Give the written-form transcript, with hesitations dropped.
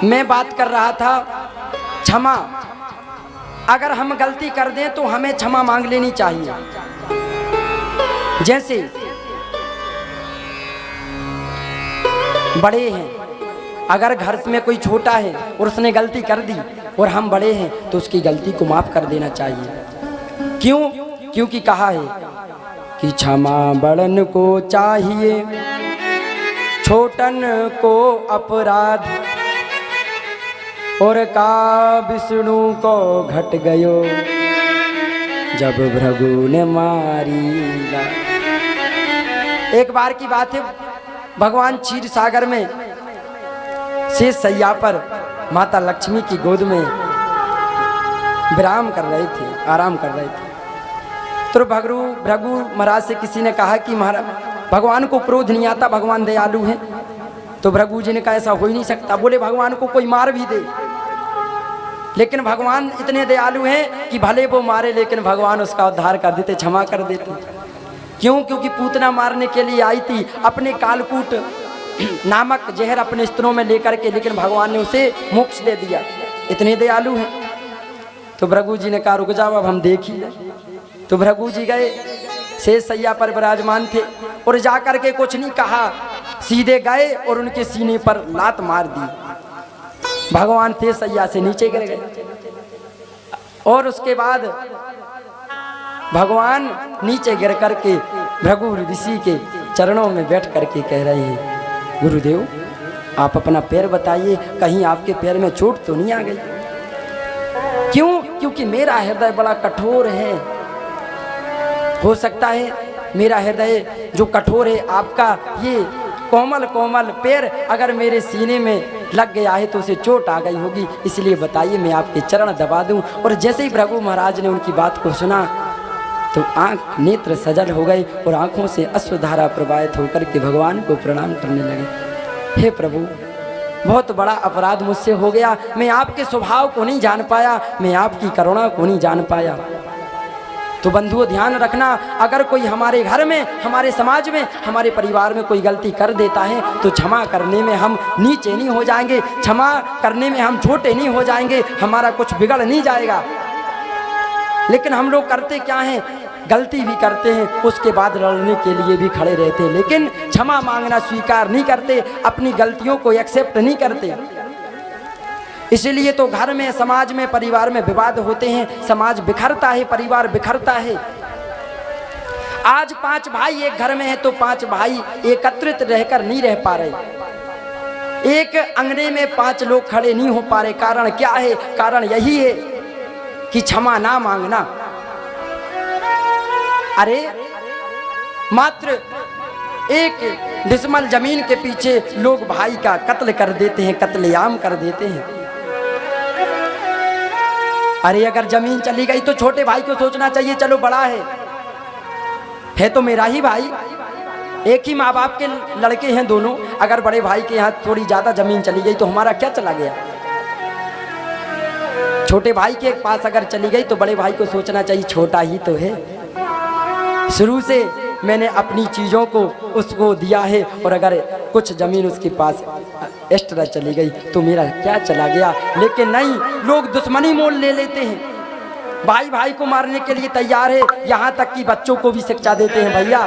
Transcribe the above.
मैं बात कर रहा था क्षमा। अगर हम गलती कर दें तो हमें क्षमा मांग लेनी चाहिए। जैसे बड़े हैं, अगर घर में कोई छोटा है और उसने गलती कर दी और हम बड़े हैं तो उसकी गलती को माफ कर देना चाहिए। क्यों? क्योंकि कहा है कि क्षमा बड़न को चाहिए, छोटन को अपराध, और का विष्णु को घट गयो जब भृगु ने मारी ला। एक बार की बात है, भगवान क्षीर सागर में शेष सैया पर माता लक्ष्मी की गोद में विराम कर रहे थे, आराम कर रहे थे। तो भृगु महाराज से किसी ने कहा कि महाराज भगवान को क्रोध नहीं आता, भगवान दयालु हैं। तो भृगु जी ने कहा ऐसा हो ही नहीं सकता। बोले भगवान को कोई मार भी दे, लेकिन भगवान इतने दयालु हैं कि भले वो मारे लेकिन भगवान उसका उद्धार कर देते, क्षमा कर देते। क्यों? क्योंकि पूतना मारने के लिए आई थी, अपने कालकूट नामक जहर अपने स्त्रों में लेकर के, लेकिन भगवान ने उसे मोक्ष दे दिया। इतने दयालु हैं। तो भृगु जी ने कहा रुक जाओ, अब हम देख ही लें। तो भृगु जी गए, शेष सैया पर विराजमान थे और जाकर के कुछ नहीं कहा, सीधे गए और उनके सीने पर लात मार दी। भगवान शेष सैया से नीचे गिर गए और उसके बाद भगवान नीचे गिर करके भृगु ऋषि के चरणों में बैठ करके कह रहे हैं गुरुदेव आप अपना पैर बताइए, कहीं आपके पैर में चोट तो नहीं आ गई? क्यों? क्योंकि मेरा हृदय बड़ा कठोर है। हो सकता है मेरा हृदय जो कठोर है, आपका ये कोमल कोमल पैर अगर मेरे सीने में लग गया है तो उसे चोट आ गई होगी, इसलिए बताइए मैं आपके चरण दबा दूं। और जैसे ही भृगु महाराज ने उनकी बात को सुना तो आंख नेत्र सजल हो गए और आंखों से अश्रुधारा प्रवाहित होकर के भगवान को प्रणाम करने लगे। हे प्रभु, बहुत बड़ा अपराध मुझसे हो गया, मैं आपके स्वभाव को नहीं जान पाया, मैं आपकी करुणा को नहीं जान पाया। तो बंधुओं ध्यान रखना, अगर कोई हमारे घर में, हमारे समाज में, हमारे परिवार में कोई गलती कर देता है तो क्षमा करने में हम नीचे नहीं हो जाएंगे, क्षमा करने में हम छोटे नहीं हो जाएंगे, हमारा कुछ बिगड़ नहीं जाएगा। लेकिन हम लोग करते क्या हैं, गलती भी करते हैं, उसके बाद लड़ने के लिए भी खड़े रहते हैं, लेकिन क्षमा मांगना स्वीकार नहीं करते, अपनी गलतियों को एक्सेप्ट नहीं करते। इसीलिए तो घर में, समाज में, परिवार में विवाद होते हैं, समाज बिखरता है, परिवार बिखरता है। आज 5 भाई एक घर में है तो 5 भाई एकत्रित रहकर नहीं रह पा रहे, एक अंगने में 5 लोग खड़े नहीं हो पा रहे। कारण क्या है? कारण यही है कि क्षमा ना मांगना। अरे मात्र 1 डिसमल जमीन के पीछे लोग भाई का कत्ल कर देते हैं, कत्लेआम कर देते हैं। अरे अगर जमीन चली गई तो छोटे भाई को सोचना चाहिए, चलो बड़ा है तो मेरा ही भाई, एक ही माँ बाप के लड़के हैं दोनों, अगर बड़े भाई के यहाँ थोड़ी ज्यादा जमीन चली गई तो हमारा क्या चला गया? छोटे भाई के पास अगर चली गई तो बड़े भाई को सोचना चाहिए छोटा ही तो है, शुरू से मैंने अपनी चीज़ों को उसको दिया है, और अगर कुछ ज़मीन उसके पास एक्स्ट्रा चली गई तो मेरा क्या चला गया? लेकिन नहीं, लोग दुश्मनी मोल ले लेते हैं, भाई भाई को मारने के लिए तैयार है, यहाँ तक कि बच्चों को भी शिक्षा देते हैं भैया